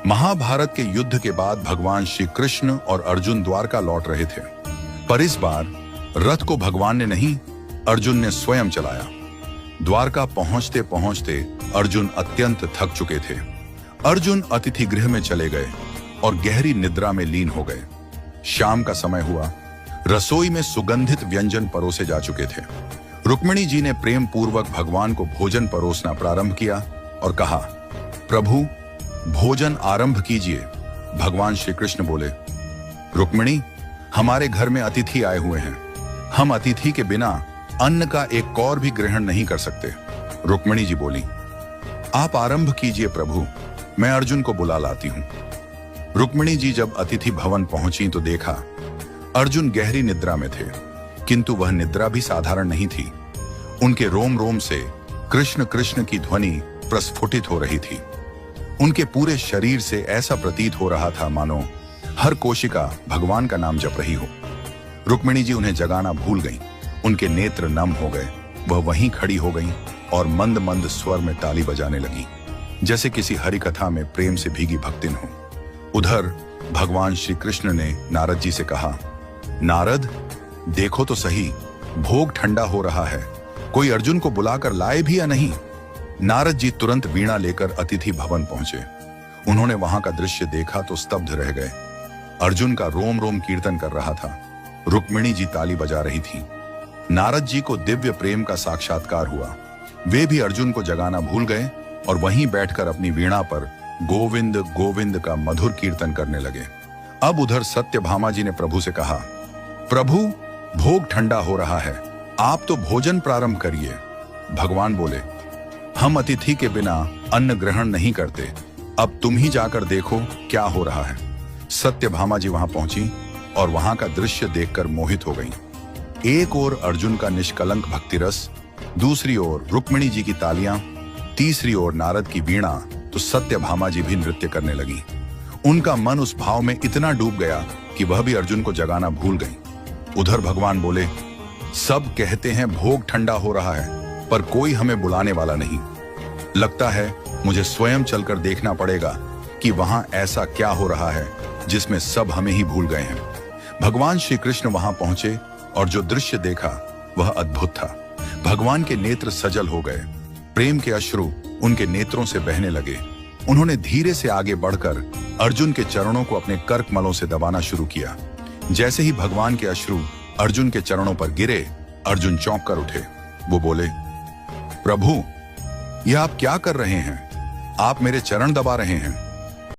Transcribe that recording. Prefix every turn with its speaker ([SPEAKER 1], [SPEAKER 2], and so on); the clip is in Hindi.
[SPEAKER 1] महाभारत के युद्ध के बाद भगवान श्री कृष्ण और अर्जुन द्वारका लौट रहे थे, पर इस बार रथ को भगवान ने नहीं, अर्जुन ने स्वयं चलाया। द्वारका पहुंचते पहुंचते अर्जुन अत्यंत थक चुके थे। अर्जुन अतिथि गृह में चले गए और गहरी निद्रा में लीन हो गए। शाम का समय हुआ, रसोई में सुगंधित व्यंजन परोसे जा चुके थे। रुक्मिणी जी ने प्रेम पूर्वक भगवान को भोजन परोसना प्रारंभ किया और कहा, प्रभु भोजन आरंभ कीजिए। भगवान श्री कृष्ण बोले, रुक्मिणी, हमारे घर में अतिथि आए हुए हैं, हम अतिथि के बिना अन्न का एक कौर भी ग्रहण नहीं कर सकते। रुक्मिणी जी बोली, आप आरंभ कीजिए प्रभु, मैं अर्जुन को बुला लाती हूं। रुक्मिणी जी जब अतिथि भवन पहुंची तो देखा अर्जुन गहरी निद्रा में थे, किंतु वह निद्रा भी साधारण नहीं थी। उनके रोम रोम से कृष्ण कृष्ण की ध्वनि प्रस्फुटित हो रही थी। उनके पूरे शरीर से ऐसा प्रतीत हो रहा था मानो हर कोशिका भगवान का नाम जप रही हो। रुक्मिणी जी उन्हें जगाना भूल गईं। उनके नेत्र नम हो गए। वह वहीं खड़ी हो गईं और मंद मंद स्वर में ताली बजाने लगी, जैसे किसी हरि कथा में प्रेम से भीगी भक्तिन हो। उधर भगवान श्री कृष्ण ने नारद जी से कहा, नारद, देखो तो सही, भोग ठंडा हो रहा है, कोई अर्जुन को बुलाकर लाए भी या नहीं। नारद जी तुरंत वीणा लेकर अतिथि भवन पहुंचे। उन्होंने वहां का दृश्य देखा तो स्तब्ध रह गए। अर्जुन का रोम रोम कीर्तन कर रहा था, रुक्मिणी जी ताली बजा रही थी। नारद जी को दिव्य प्रेम का साक्षात्कार हुआ। वे भी अर्जुन को जगाना भूल गए और वहीं बैठकर अपनी वीणा पर गोविंद गोविंद का मधुर कीर्तन करने लगे। अब उधर सत्यभामा जी ने प्रभु से कहा, प्रभु भोग ठंडा हो रहा है, आप तो भोजन प्रारंभ करिए। भगवान बोले, हम अतिथि के बिना अन्न ग्रहण नहीं करते, अब तुम ही जाकर देखो क्या हो रहा है। सत्यभामा जी वहां पहुंची और वहां का दृश्य देखकर मोहित हो गईं। एक ओर अर्जुन का निष्कलंक भक्ति रस, दूसरी ओर रुक्मिणी जी की तालियां, तीसरी ओर नारद की वीणा, तो सत्यभामा जी भी नृत्य करने लगी। उनका मन उस भाव में इतना डूब गया कि वह भी अर्जुन को जगाना भूल गई। उधर भगवान बोले, सब कहते हैं भोग ठंडा हो रहा है, पर कोई हमें बुलाने वाला नहीं। लगता है मुझे स्वयं चलकर देखना पड़ेगा कि वहां ऐसा क्या हो रहा है जिसमें सब हमें ही भूल गए हैं। भगवान श्री कृष्ण वहां पहुंचे और जो दृश्य देखा वह अद्भुत था। भगवान के नेत्र सजल हो गए, प्रेम के अश्रु उनके नेत्रों से बहने लगे। उन्होंने धीरे से आगे बढ़कर अर्जुन के चरणों को अपने करकमलों से दबाना शुरू किया। जैसे ही भगवान के अश्रु अर्जुन के चरणों पर गिरे, अर्जुन चौंक कर उठे। वो बोले, प्रभु, यह आप क्या कर रहे हैं? आप मेरे चरण दबा रहे हैं।